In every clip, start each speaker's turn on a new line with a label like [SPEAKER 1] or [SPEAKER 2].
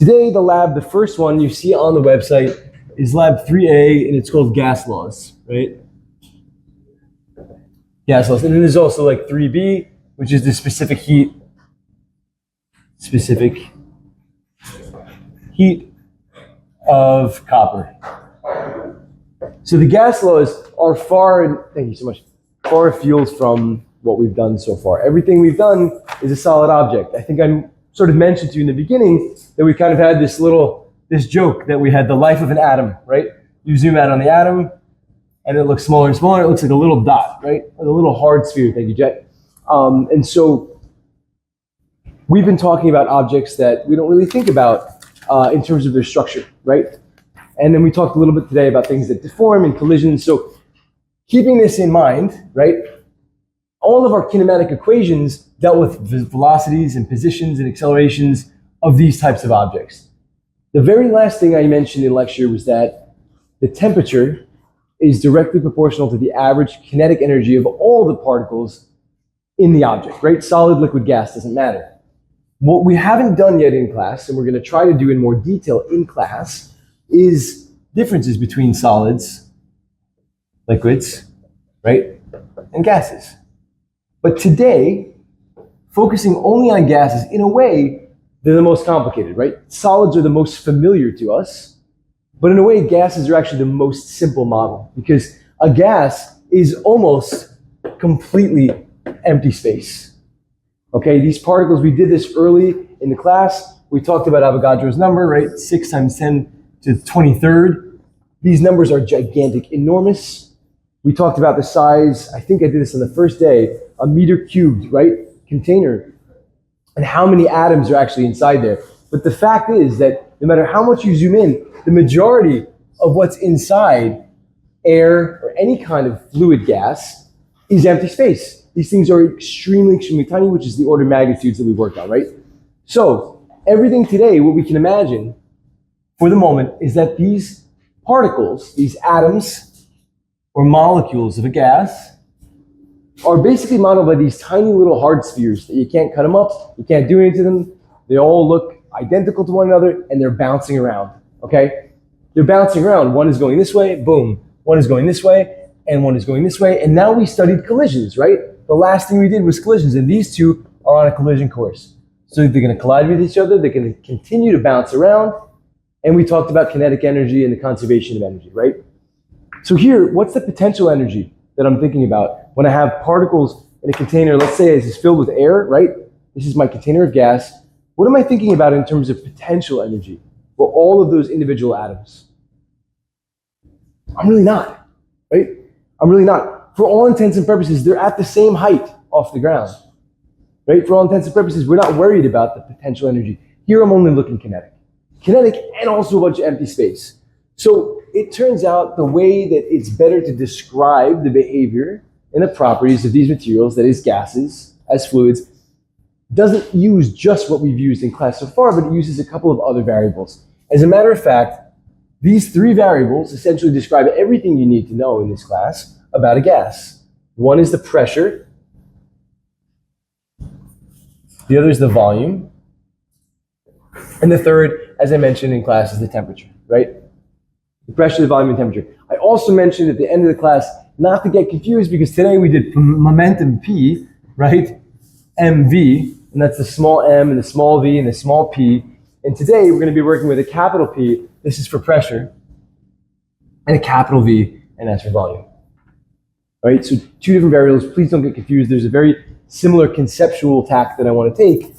[SPEAKER 1] Today, the lab, the first one you see on the website is lab 3A, and it's called gas laws, right? Gas laws. And then there's also like 3B, which is the specific heat of copper. So the gas laws are thank you so much, far afield from what we've done so far. Everything we've done is a solid object. I think I sort of mentioned to you in the beginning that we kind of had this joke that we had the life of an atom, right? You zoom out on the atom and it looks smaller and smaller. It looks like a little dot, right? Like a little hard sphere. Thank you, Jet. And so we've been talking about objects that we don't really think about in terms of their structure, right? And then we talked a little bit today about things that deform and collisions. So keeping this in mind, right? All of our kinematic equations dealt with velocities and positions and accelerations of these types of objects. The very last thing I mentioned in lecture was that the temperature is directly proportional to the average kinetic energy of all the particles in the object, right? Solid, liquid, gas, doesn't matter. What we haven't done yet in class, and we're going to try to do in more detail in class, is differences between solids, liquids, right, and gases. But today, focusing only on gases, in a way, they're the most complicated, right? Solids are the most familiar to us, but in a way, gases are actually the most simple model because a gas is almost completely empty space. Okay, these particles, we did this early in the class. We talked about Avogadro's number, right? 6 times 10 to the 23rd. These numbers are gigantic, enormous. We talked about the size, I think I did this on the first day, a meter cubed, right, container, and how many atoms are actually inside there. But the fact is that no matter how much you zoom in, the majority of what's inside air or any kind of fluid gas is empty space. These things are extremely, extremely tiny, which is the order of magnitudes that we've worked on, right? So everything today, what we can imagine for the moment is that these particles, these atoms or molecules of a gas, are basically modeled by these tiny little hard spheres that you can't cut them up, you can't do anything to them. They all look identical to one another and they're bouncing around, okay? They're bouncing around. One is going this way, boom. One is going this way, and one is going this way. And now we studied collisions, right? The last thing we did was collisions, and these two are on a collision course. So they're gonna collide with each other, they're gonna continue to bounce around, and we talked about kinetic energy and the conservation of energy, right? So here, what's the potential energy that I'm thinking about when I have particles in a container? Let's say this is filled with air, right? This is my container of gas. What am I thinking about in terms of potential energy for all of those individual atoms? I'm really not, right? I'm really not. For all intents and purposes, they're at the same height off the ground, right? For all intents and purposes, we're not worried about the potential energy. Here, I'm only looking kinetic. Kinetic and also a bunch of empty space. So it turns out the way that it's better to describe the behavior and the properties of these materials, that is gases as fluids, doesn't use just what we've used in class so far, but it uses a couple of other variables. As a matter of fact, these three variables essentially describe everything you need to know in this class about a gas. One is the pressure, the other is the volume, and the third, as I mentioned in class, is the temperature, right? The pressure, the volume, and temperature. I also mentioned at the end of the class not to get confused because today we did momentum P, right? MV, and that's the small m and the small v and the small p. And today we're going to be working with a capital P, this is for pressure, and a capital V, and that's for volume. All right, so two different variables. Please don't get confused. There's a very similar conceptual tack that I want to take,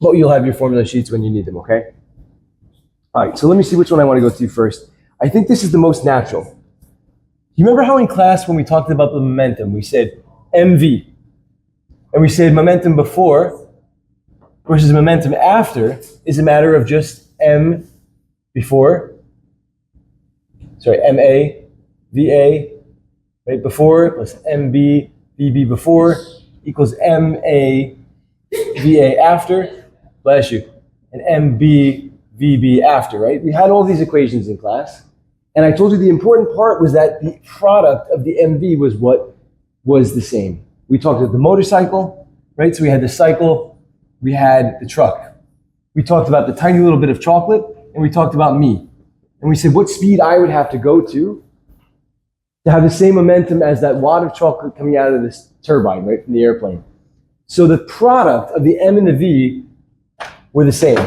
[SPEAKER 1] but you'll have your formula sheets when you need them, okay? All right, so let me see which one I want to go to first. I think this is the most natural. You remember how in class when we talked about the momentum, we said MV, and we said momentum before versus momentum after is a matter of just M before, sorry, MA, VA, right, before plus MB, VB before equals MA, VA after, bless you, and MB, VB after, right? We had all these equations in class, and I told you the important part was that the product of the MV was what was the same. We talked about the motorcycle, right? So we had the cycle, we had the truck. we talked about the tiny little bit of chocolate, and we talked about me. And we said what speed I would have to go to have the same momentum as that wad of chocolate coming out of this turbine, right, from the airplane. So the product of the M and the V were the same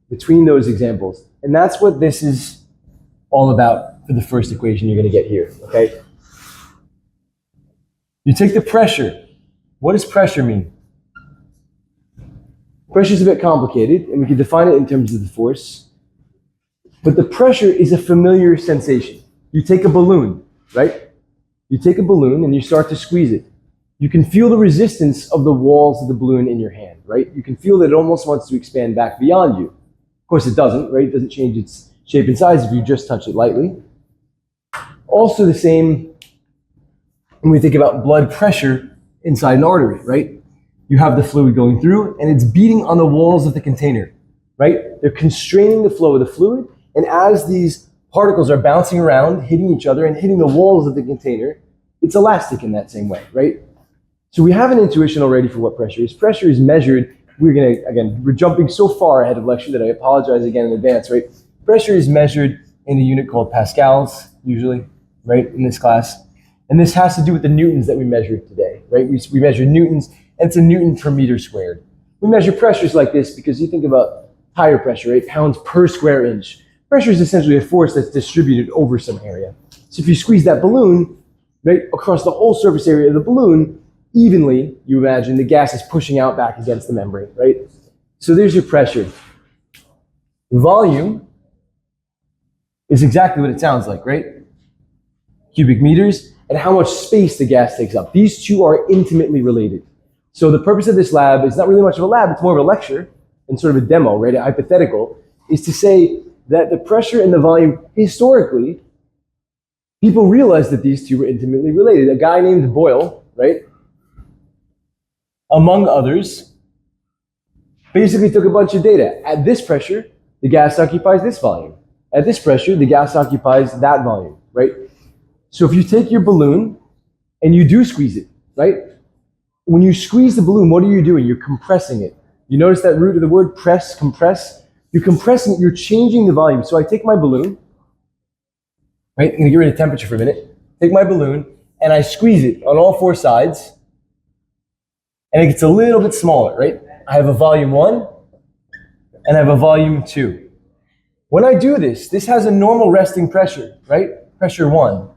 [SPEAKER 1] between those examples. And that's what this is all about for the first equation you're going to get here, okay? You take the pressure. What does pressure mean? Pressure is a bit complicated, and we can define it in terms of the force. But the pressure is a familiar sensation. You take a balloon, right? You take a balloon and you start to squeeze it. You can feel the resistance of the walls of the balloon in your hand, right? You can feel that it almost wants to expand back beyond you. Of course, it doesn't, right? It doesn't change its shape and size if you just touch it lightly. Also the same when we think about blood pressure inside an artery, right? You have the fluid going through and it's beating on the walls of the container, right? They're constraining the flow of the fluid, and as these particles are bouncing around, hitting each other and hitting the walls of the container, it's elastic in that same way, right? So we have an intuition already for what pressure is. Pressure is measured. We're jumping so far ahead of lecture that I apologize again in advance, right? Pressure is measured in a unit called pascals, usually, right, in this class. And this has to do with the newtons that we measured today, right? We measure newtons, and it's a newton per meter squared. We measure pressures like this because you think about tire pressure, 8 pounds per square inch. Pressure is essentially a force that's distributed over some area. So if you squeeze that balloon, right, across the whole surface area of the balloon, evenly, you imagine the gas is pushing out back against the membrane, right? So there's your pressure. Volume is exactly what it sounds like, right? Cubic meters, and how much space the gas takes up. These two are intimately related. So the purpose of this lab is not really much of a lab, it's more of a lecture and sort of a demo, right? A hypothetical, is to say that the pressure and the volume, historically, people realized that these two were intimately related. A guy named Boyle, right, among others, basically took a bunch of data. At this pressure, the gas occupies this volume. At this pressure, the gas occupies that volume, right? So if you take your balloon and you do squeeze it, right? When you squeeze the balloon, what are you doing? You're compressing it. You notice that root of the word press, compress? You're compressing it, you're changing the volume. So I take my balloon, right? I'm gonna get rid of temperature for a minute. Take my balloon and I squeeze it on all 4 sides, and it gets a little bit smaller, right? I have a volume 1 and I have a volume 2. When I do this, this has a normal resting pressure, right? Pressure 1.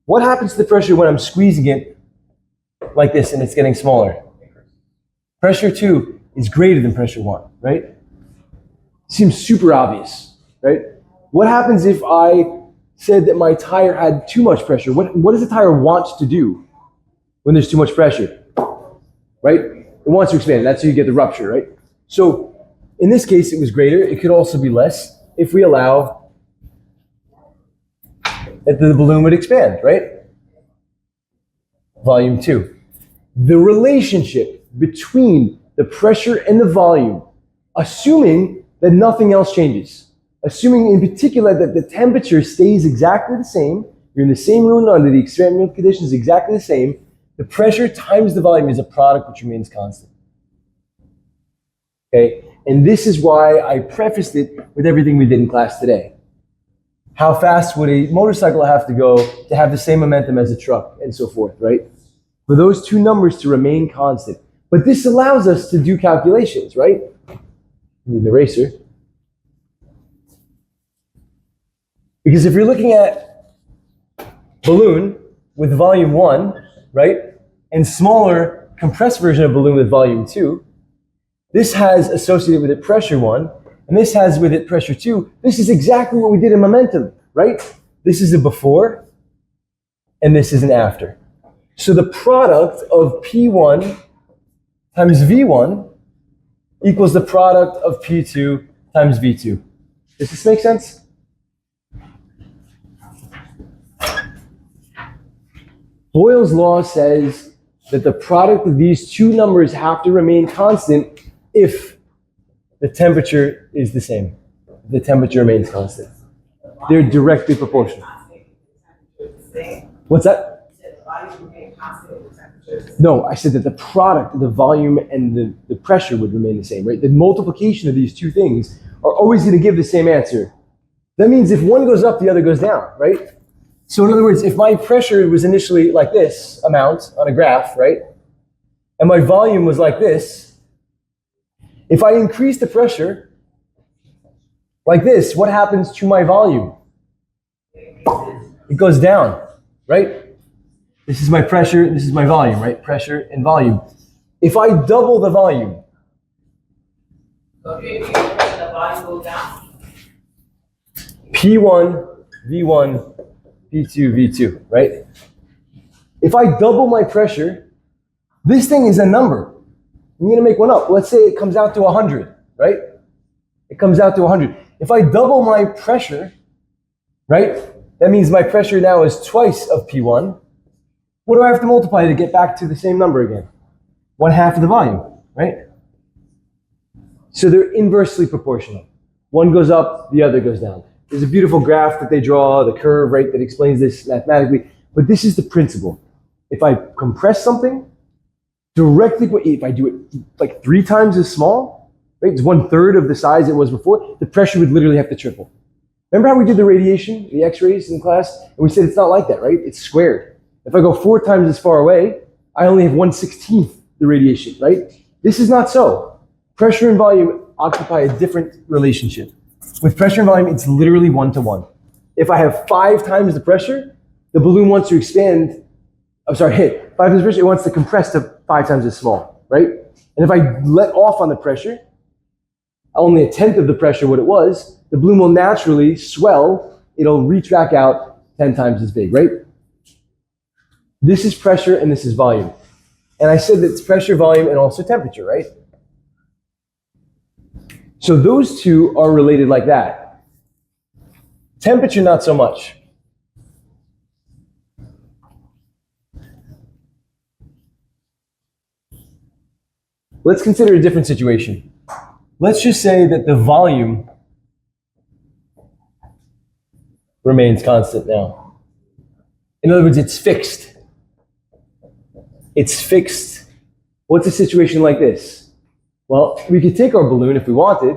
[SPEAKER 1] What happens to the pressure when I'm squeezing it like this and it's getting smaller? Pressure 2 is greater than pressure 1, right? Seems super obvious, right? What happens if I said that my tire had too much pressure? What does the tire want to do when there's too much pressure, right? It wants to expand. That's how you get the rupture, right? So in this case, it was greater. It could also be less if we allow that the balloon would expand, right? Volume 2. The relationship between the pressure and the volume, assuming that nothing else changes. Assuming in particular that the temperature stays exactly the same, you're in the same room under the experimental conditions exactly the same, the pressure times the volume is a product which remains constant. Okay? And this is why I prefaced it with everything we did in class today. How fast would a motorcycle have to go to have the same momentum as a truck, and so forth, right? For those two numbers to remain constant. But this allows us to do calculations, right? Need an eraser. Because if you're looking at balloon with volume 1, right, and smaller compressed version of balloon with volume 2, this has associated with it pressure 1, and this has with it pressure 2. This is exactly what we did in momentum, right? This is a before, and this is an after. So the product of P1 times V1 equals the product of P2 times V2. Does this make sense? Boyle's law says that the product of these two numbers have to remain constant if the temperature is the same. If the temperature remains constant. They're directly proportional. What's that? No, I said that the product, the volume and the pressure would remain the same, right? The multiplication of these two things are always going to give the same answer. That means if one goes up, the other goes down, right? So in other words, if my pressure was initially like this amount on a graph, right? And my volume was like this, if I increase the pressure like this, what happens to my volume? It goes down, right? This is my pressure, this is my volume, right? Pressure and volume. If I double the volume,
[SPEAKER 2] Okay, the volume goes down.
[SPEAKER 1] P1, V1, P2, V2, right? If I double my pressure, this thing is a number. I'm going to make one up. Let's say it comes out to 100, right? It comes out to 100. If I double my pressure, right? That means my pressure now is twice of P1. What do I have to multiply to get back to the same number again? 1/2 of the volume, right? So they're inversely proportional. One goes up, the other goes down. There's a beautiful graph that they draw, the curve, right, that explains this mathematically. But this is the principle. If I compress something, directly, if I do it like 3 times as small, right, it's 1/3 of the size it was before, the pressure would literally have to triple. Remember how we did the radiation, the x-rays in class? And we said it's not like that, right? It's squared. If I go 4 times as far away, I only have 1/16 the radiation, right? This is not so. Pressure and volume occupy a different relationship. With pressure and volume, it's literally 1-to-1. If I have 5 times the pressure, the balloon wants to expand, 5 times the pressure, it wants to compress to 5 times as small, right? And if I let off on the pressure, only 1/10 of the pressure what it was, the balloon will naturally swell, it'll reach back out 10 times as big, right? This is pressure and this is volume. And I said that it's pressure, volume, and also temperature, right? So those two are related like that. Temperature, not so much. Let's consider a different situation. Let's just say that the volume remains constant now. In other words, it's fixed. It's fixed. What's a situation like this? Well, we could take our balloon if we wanted.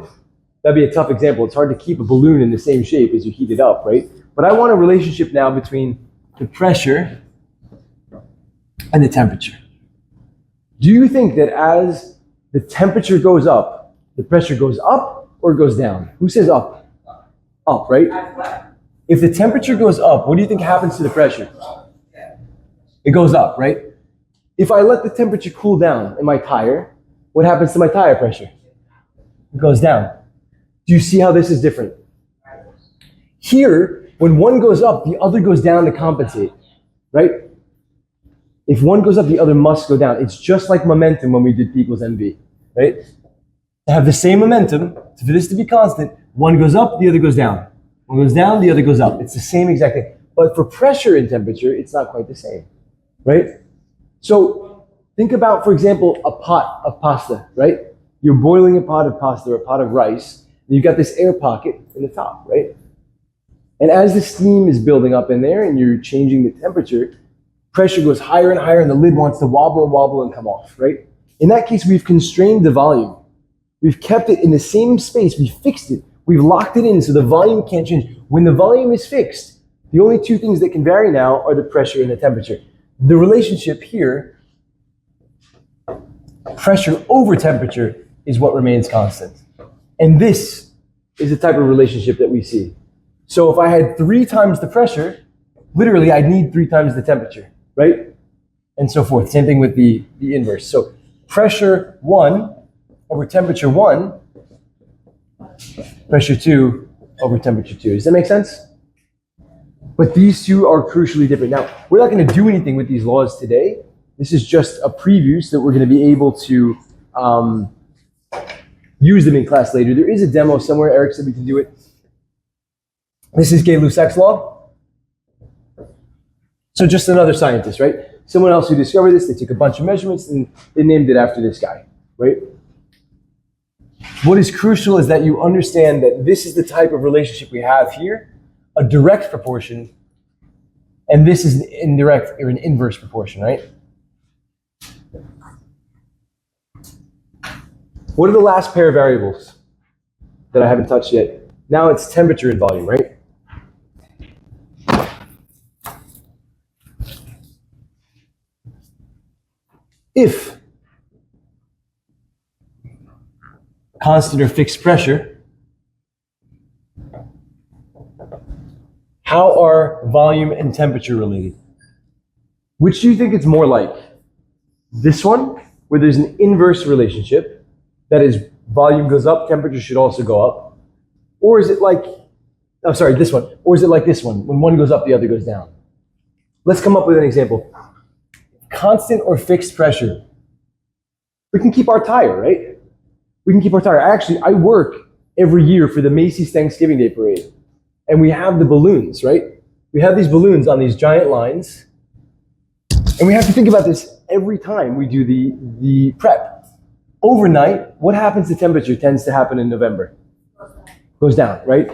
[SPEAKER 1] That'd be a tough example. It's hard to keep a balloon in the same shape as you heat it up, right? But I want a relationship now between the pressure and the temperature. Do you think that as the temperature goes up, the pressure goes up or goes down? Who says up? Up, right? If the temperature goes up, what do you think happens to the pressure? It goes up, right? If I let the temperature cool down in my tire, what happens to my tire pressure? It goes down. Do you see how this is different? Here, when one goes up, the other goes down to compensate, right? If one goes up, the other must go down. It's just like momentum when we did P equals mv, right? To have the same momentum, for this to be constant, one goes up, the other goes down. One goes down, the other goes up. It's the same exact thing. But for pressure and temperature, it's not quite the same, right? So think about, for example, a pot of pasta, right? You're boiling a pot of pasta or a pot of rice, and you've got this air pocket in the top, right? And as the steam is building up in there and you're changing the temperature, pressure goes higher and higher and the lid wants to wobble and wobble and come off, right? In that case, we've constrained the volume. We've kept it in the same space. We fixed it. We've locked it in so the volume can't change. When the volume is fixed, the only two things that can vary now are the pressure and the temperature. The relationship here, pressure over temperature, is what remains constant. And this is the type of relationship that we see. So if I had 3 times the pressure, literally I'd need 3 times the temperature, right? And so forth. Same thing with the inverse. So pressure 1 over temperature 1, pressure 2 over temperature 2. Does that make sense? But these two are crucially different. Now, we're not going to do anything with these laws today. This is just a preview so that we're going to be able to use them in class later. There is a demo somewhere. Eric said we can do it. This is Gay-Lussac's law. So just another scientist, right? Someone else who discovered this. They took a bunch of measurements and they named it after this guy, right? What is crucial is that you understand that this is the type of relationship we have here, a direct proportion, and this is an indirect or an inverse proportion, right? What are the last pair of variables that I haven't touched yet? Now it's temperature and volume, right? If constant or fixed pressure, how are volume and temperature related? Which do you think it's more like? This one, where there's an inverse relationship, that is, volume goes up, temperature should also go up? Or is it like, oh, sorry, this one. Or is it like this one, when one goes up, the other goes down? Let's come up with an example. Constant or fixed pressure. We can keep our tire, right? We can keep our tire. I work every year for the Macy's Thanksgiving Day Parade. And we have the balloons, right? We have these balloons on these giant lines. And we have to think about this every time we do the prep. Overnight, what happens to temperature tends to happen in November? Goes down, right?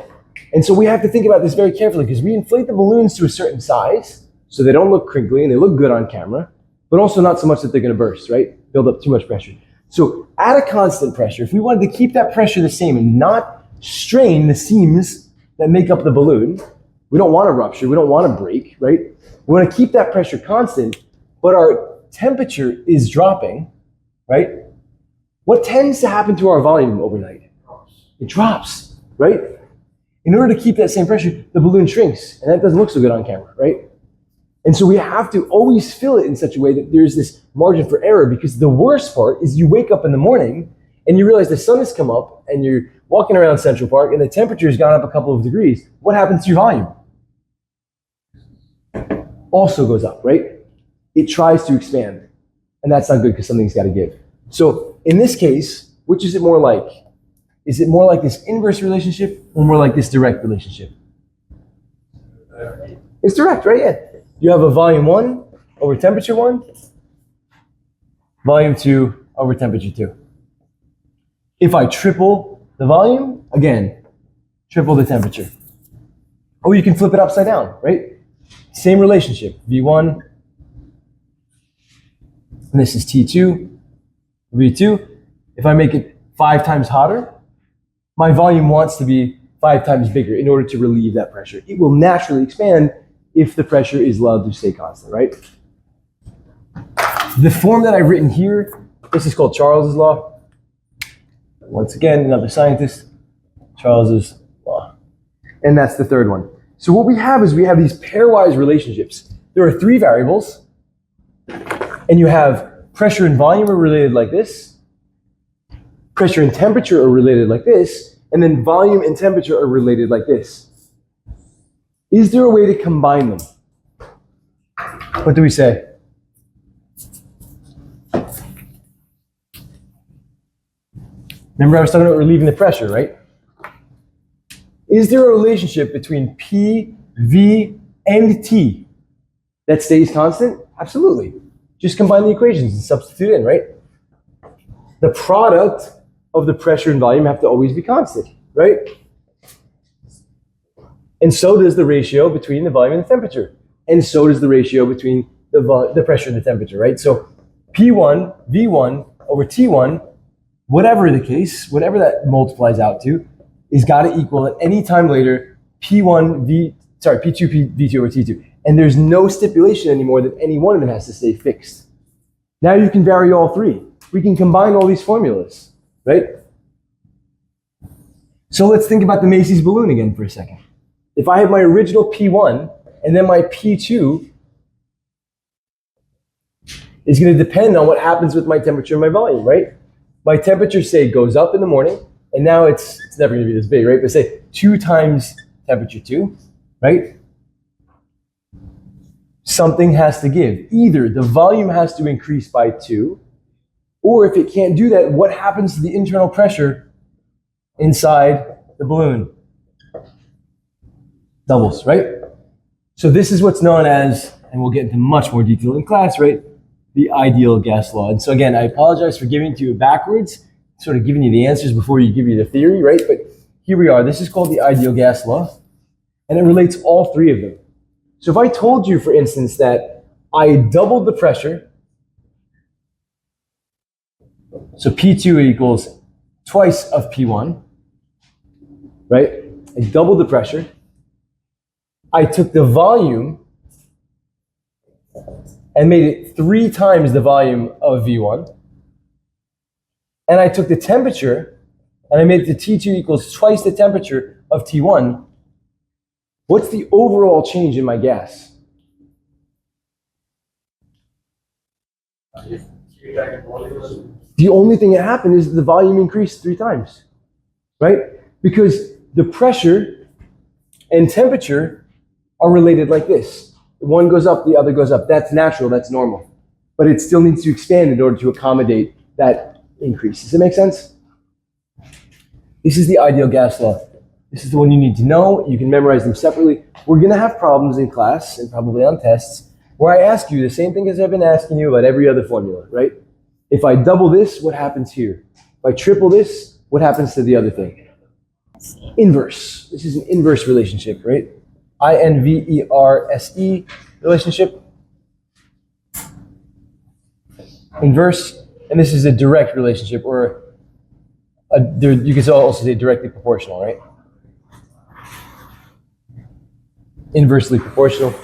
[SPEAKER 1] And so we have to think about this very carefully because we inflate the balloons to a certain size so they don't look crinkly and they look good on camera, but also not so much that they're going to burst, right? Build up too much pressure. So at a constant pressure, if we wanted to keep that pressure the same and not strain the seams that make up the balloon, we don't want to rupture, we don't want to break, right? We want to keep that pressure constant, but our temperature is dropping, right? What tends to happen to our volume overnight? It drops, right? In order to keep that same pressure, the balloon shrinks, and that doesn't look so good on camera, right? And so we have to always fill it in such a way that there's this margin for error, because the worst part is you wake up in the morning and you realize the sun has come up and you're walking around Central Park and the temperature has gone up a couple of degrees. What happens to your volume? Also goes up, right? It tries to expand, and that's not good because something's got to give. So in this case, which is it more like? Is it more like this inverse relationship or more like this direct relationship? It's direct, right? Yeah. You have a volume 1 over temperature 1, volume 2 over temperature 2. If I triple the volume, again, triple the temperature. Or you can flip it upside down, right? Same relationship, V1, and this is T2, V2. If I make it 5 times hotter, my volume wants to be 5 times bigger in order to relieve that pressure. It will naturally expand if the pressure is allowed to stay constant, right? The form that I've written here, this is called Charles's law. Once again, another scientist, Charles's law. And that's the third one. So what we have is we have these pairwise relationships. There are 3 variables, and you have pressure and volume are related like this, pressure and temperature are related like this, and then volume and temperature are related like this. Is there a way to combine them? What do we say? Remember I was talking about relieving the pressure, right? Is there a relationship between P, V, and T that stays constant? Absolutely. Just combine the equations and substitute in, right? The product of the pressure and volume have to always be constant, right? And so does the ratio between the volume and the temperature. And so does the ratio between the pressure and the temperature, right? So P1, V1 over T1, whatever the case, whatever that multiplies out to, is got to equal at any time later P2, V2 over T2. And there's no stipulation anymore that any one of them has to stay fixed. Now you can vary all 3. We can combine all these formulas, right? So let's think about the Macy's balloon again for a second. If I have my original P1 and then my P2 is going to depend on what happens with my temperature and my volume, right? My temperature, say, goes up in the morning, and now it's never going to be this big, right? But say 2 times temperature 2, right? Something has to give. Either the volume has to increase by 2, or if it can't do that, what happens to the internal pressure inside the balloon? Doubles, right? So this is what's known as, and we'll get into much more detail in class, right? The ideal gas law. And so again, I apologize for giving it to you backwards, sort of giving you the answers before you give you the theory, right? But here we are. This is called the ideal gas law, and it relates all 3 of them. So if I told you, for instance, that I doubled the pressure, so P2 equals twice of P1, right? I doubled the pressure. I took the volume and made it 3 times the volume of V1. And I took the temperature and I made it to T2 equals twice the temperature of T1. What's the overall change in my gas? The only thing that happened is the volume increased 3 times, right? Because the pressure and temperature are related like this. One goes up, the other goes up. That's natural, that's normal. But it still needs to expand in order to accommodate that increase. Does it make sense? This is the ideal gas law. This is the one you need to know. You can memorize them separately. We're gonna have problems in class and probably on tests where I ask you the same thing as I've been asking you about every other formula, right? If I double this, what happens here? If I triple this, what happens to the other thing? Inverse. This is an inverse relationship, right? INVERSE relationship. Inverse, and this is a direct relationship, or you can also say directly proportional, right? Inversely proportional.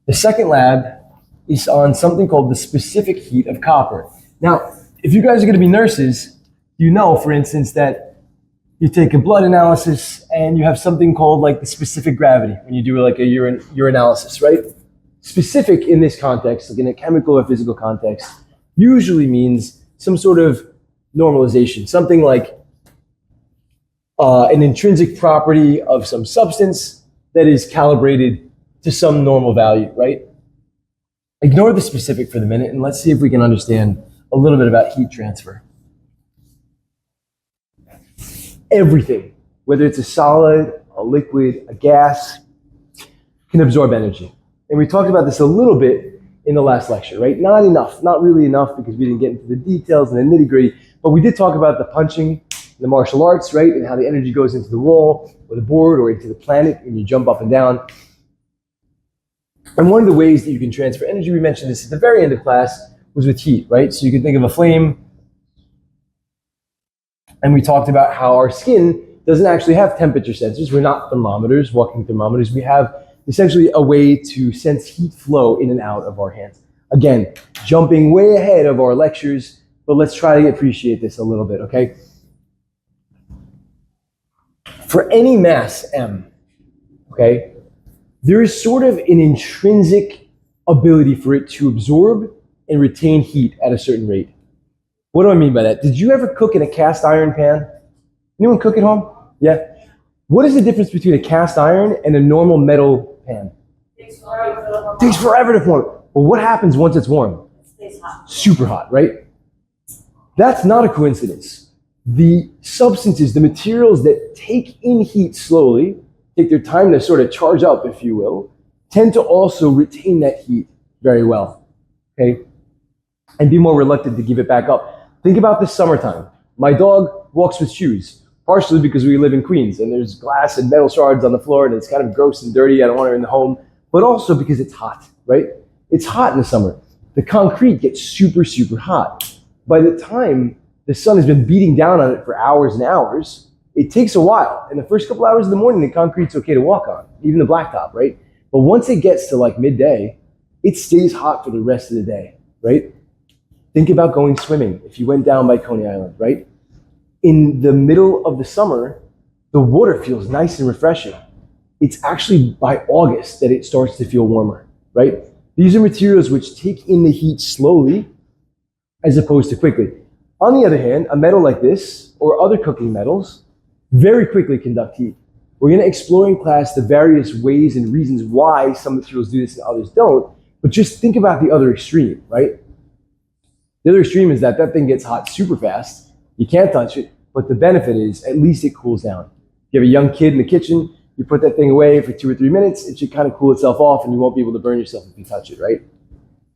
[SPEAKER 1] The second lab is on something called the specific heat of copper. Now, if you guys are going to be nurses, you know, for instance, that you take a blood analysis and you have something called like the specific gravity when you do like a urinalysis, right? Specific in this context, like in a chemical or physical context, usually means some sort of normalization, something like an intrinsic property of some substance that is calibrated to some normal value, right? Ignore the specific for the minute and let's see if we can understand a little bit about heat transfer. Everything, whether it's a solid, a liquid, a gas, can absorb energy. And we talked about this a little bit in the last lecture, right? Not enough, not really enough because we didn't get into the details and the nitty-gritty, but we did talk about the punching, the martial arts, right? And how the energy goes into the wall or the board or into the planet when you jump up and down. And one of the ways that you can transfer energy, we mentioned this at the very end of class, was with heat, right? So you can think of a flame, and we talked about how our skin doesn't actually have temperature sensors. We're not thermometers, walking thermometers. We have essentially a way to sense heat flow in and out of our hands. Again, jumping way ahead of our lectures, but let's try to appreciate this a little bit, okay? For any mass M, okay, there is sort of an intrinsic ability for it to absorb and retain heat at a certain rate. What do I mean by that? Did you ever cook in a cast iron pan? Anyone cook at home? Yeah. What is the difference between a cast iron and a normal metal pan?
[SPEAKER 2] Takes forever.
[SPEAKER 1] Takes forever to form. Well, what happens once it's warm?
[SPEAKER 2] It stays hot.
[SPEAKER 1] Super hot, right? That's not a coincidence. The substances, the materials that take in heat slowly, take their time to sort of charge up, if you will, tend to also retain that heat very well, okay? And be more reluctant to give it back up. Think about the summertime. My dog walks with shoes, partially because we live in Queens and there's glass and metal shards on the floor and it's kind of gross and dirty. I don't want her in the home, but also because it's hot, right? It's hot in the summer. The concrete gets super, super hot. By the time the sun has been beating down on it for hours and hours, it takes a while. In the first couple hours of the morning, the concrete's okay to walk on, even the blacktop, right? But once it gets to like midday, it stays hot for the rest of the day, right? Think about going swimming. If you went down by Coney Island, right? In the middle of the summer, the water feels nice and refreshing. It's actually by August that it starts to feel warmer, right? These are materials which take in the heat slowly as opposed to quickly. On the other hand, a metal like this or other cooking metals very quickly conduct heat. We're going to explore in class the various ways and reasons why some materials do this and others don't, but just think about the other extreme, right? The other extreme is that thing gets hot super fast. You can't touch it, but the benefit is at least it cools down. If you have a young kid in the kitchen, you put that thing away for 2 or 3 minutes, it should kind of cool itself off and you won't be able to burn yourself if you touch it, right?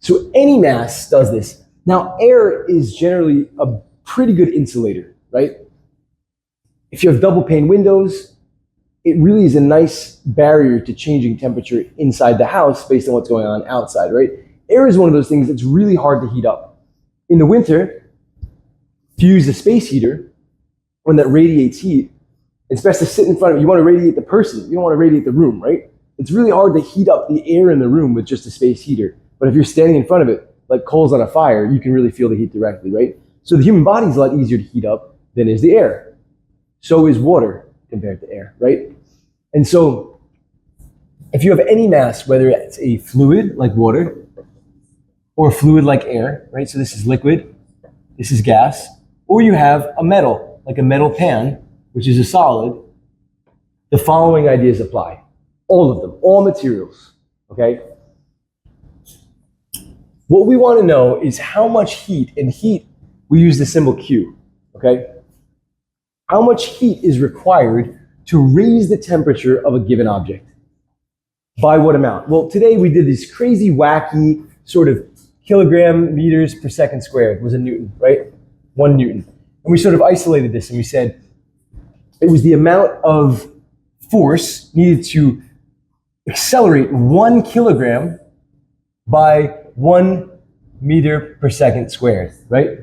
[SPEAKER 1] So any mass does this. Now, air is generally a pretty good insulator, right? If you have double pane windows, it really is a nice barrier to changing temperature inside the house based on what's going on outside, right? Air is one of those things that's really hard to heat up. In the winter, If you use a space heater, one that radiates heat, it's best to sit in front of it. You want to radiate the person. You don't want to radiate the room, right? It's really hard to heat up the air in the room with just a space heater. But if you're standing in front of it, like coals on a fire, you can really feel the heat directly, right? So the human body is a lot easier to heat up than is the air. So is water compared to air, right? And so if you have any mass, whether it's a fluid like water or a fluid like air, right? So this is liquid, this is gas, or you have a metal, like a metal pan, which is a solid, the following ideas apply. All of them, all materials, okay? What we want to know is how much heat, and heat, we use the symbol Q, okay? How much heat is required to raise the temperature of a given object? By what amount? Well, today we did this crazy, wacky sort of kilogram meters per second squared was a Newton, right? 1 Newton. And we sort of isolated this and we said it was the amount of force needed to accelerate 1 kilogram by 1 meter per second squared, right?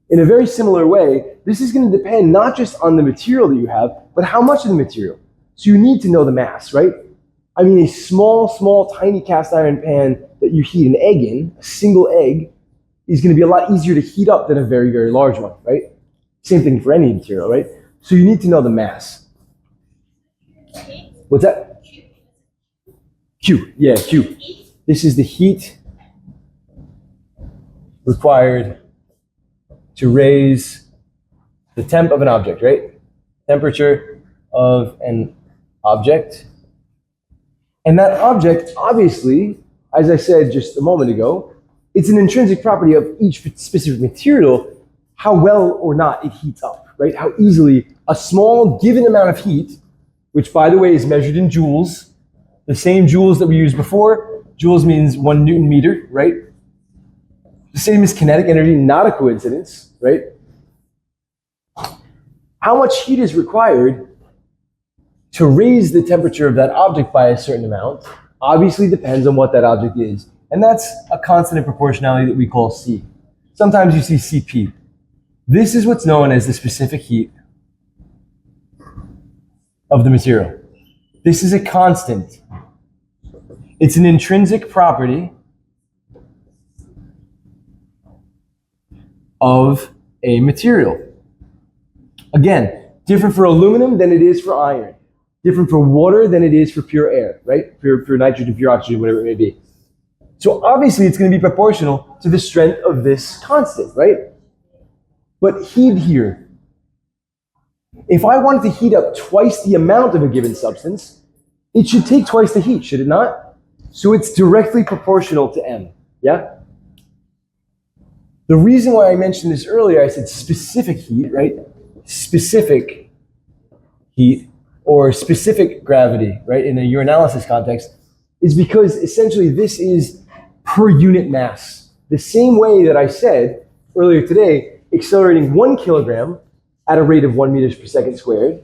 [SPEAKER 1] In a very similar way, this is going to depend not just on the material that you have, but how much of the material. So you need to know the mass, right? I mean, a small, tiny cast iron pan that you heat an egg in, a single egg, is going to be a lot easier to heat up than a very, very large one, right? Same thing for any material, right? So you need to know the mass. What's that? Q. Yeah, Q. This is the heat required to raise the temp of an object, right? Temperature of an object. And that object, obviously, as I said just a moment ago, it's an intrinsic property of each specific material, how well or not it heats up, right? How easily a small given amount of heat, which by the way is measured in joules, the same joules that we used before. Joules means 1 Newton meter, right? The same as kinetic energy, not a coincidence, right? How much heat is required to raise the temperature of that object by a certain amount obviously depends on what that object is. And that's a constant in proportionality that we call C. Sometimes you see Cp. This is what's known as the specific heat of the material. This is a constant. It's an intrinsic property of a material. Again, different for aluminum than it is for iron. Different for water than it is for pure air, right? Pure nitrogen, pure oxygen, whatever it may be. So obviously it's going to be proportional to the strength of this constant, right? But heat here. If I wanted to heat up twice the amount of a given substance, it should take twice the heat, should it not? So it's directly proportional to M, yeah? The reason why I mentioned this earlier, I said specific heat, right? Specific heat or specific gravity, right? In a urinalysis context, is because essentially this is per unit mass. The same way that I said earlier today, accelerating 1 kilogram at a rate of 1 meters per second squared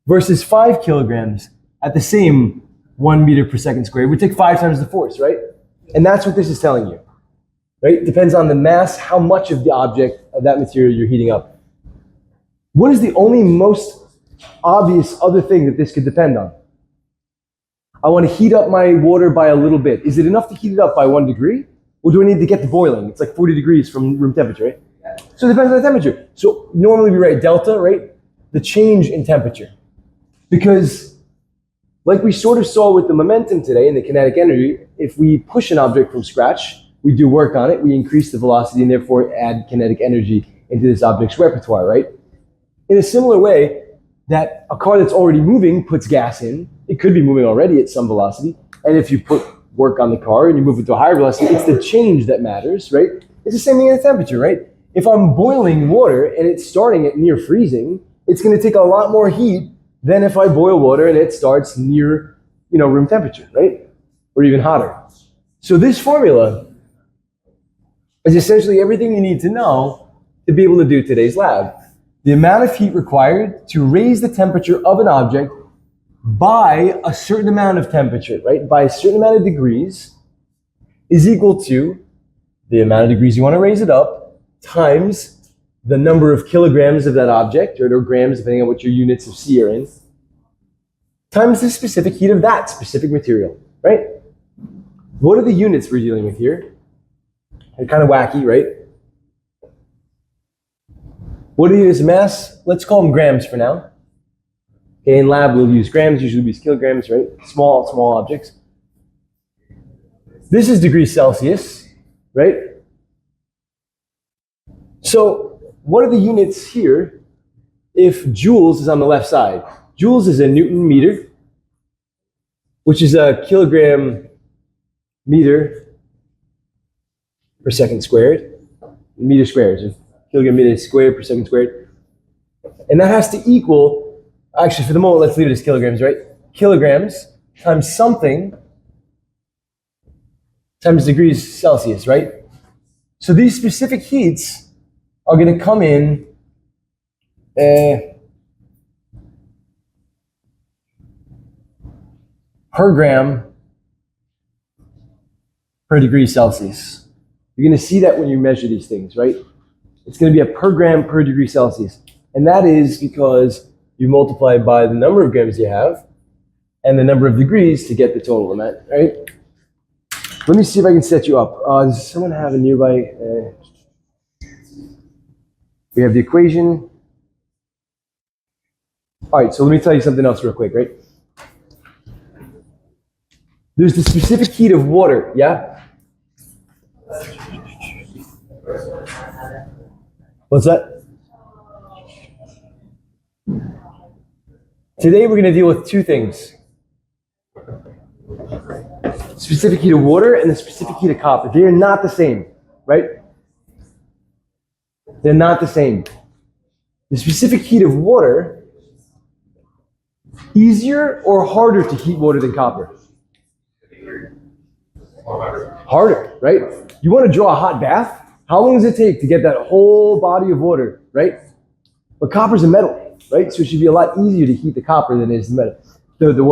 [SPEAKER 1] versus 5 kilograms at the same 1 meter per second squared would take 5 times the force, right? And that's what this is telling you, right? It depends on the mass, how much of the object of that material you're heating up. What is the only most obvious other thing that this could depend on? I want to heat up my water by a little bit. Is it enough to heat it up by 1 degree? Or do I need to get to boiling? It's like 40 degrees from room temperature, right? So it depends on the temperature. So normally we write delta, right? The change in temperature. Because like we sort of saw with the momentum today and the kinetic energy, if we push an object from scratch, we do work on it, we increase the velocity and therefore add kinetic energy into this object's repertoire, right? In a similar way, that a car that's already moving puts gas in. It could be moving already at some velocity. And if you put work on the car and you move it to a higher velocity, it's the change that matters, right? It's the same thing in the temperature, right? If I'm boiling water and it's starting at near freezing, it's going to take a lot more heat than if I boil water and it starts near, room temperature, right? Or even hotter. So this formula is essentially everything you need to know to be able to do today's lab. The amount of heat required to raise the temperature of an object by a certain amount of temperature, right? By a certain amount of degrees is equal to the amount of degrees you want to raise it up times the number of kilograms of that object, or grams, depending on what your units of C are in, times the specific heat of that specific material, right? What are the units we're dealing with here? They're kind of wacky, right? What are the units of mass? Let's call them grams for now. Okay, in lab, we'll use grams, usually we use kilograms, right? Small objects. This is degrees Celsius, right? So what are the units here if joules is on the left side? Joules is a Newton meter, which is a kilogram meter per second squared. Meter squared, so kilogram meter squared per second squared. And that has to equal, actually for the moment, let's leave it as kilograms, right? Kilograms times something times degrees Celsius, right? So these specific heats are going to come in per gram per degree Celsius. You're going to see that when you measure these things, right? It's going to be a per gram per degree Celsius. And that is because you multiply by the number of grams you have and the number of degrees to get the total amount, right? Let me see if I can set you up. Does someone have a nearby? We have the equation. All right, so let me tell you something else real quick, right? There's the specific heat of water, yeah? What's that? Today we're going to deal with two things. Specific heat of water and the specific heat of copper. They are not the same, right? They're not the same. The specific heat of water, easier or harder to heat water than copper? Harder, right? You want to draw a hot bath? How long does it take to get that whole body of water, right? But copper's a metal, right? So it should be a lot easier to heat the copper than it is the metal. The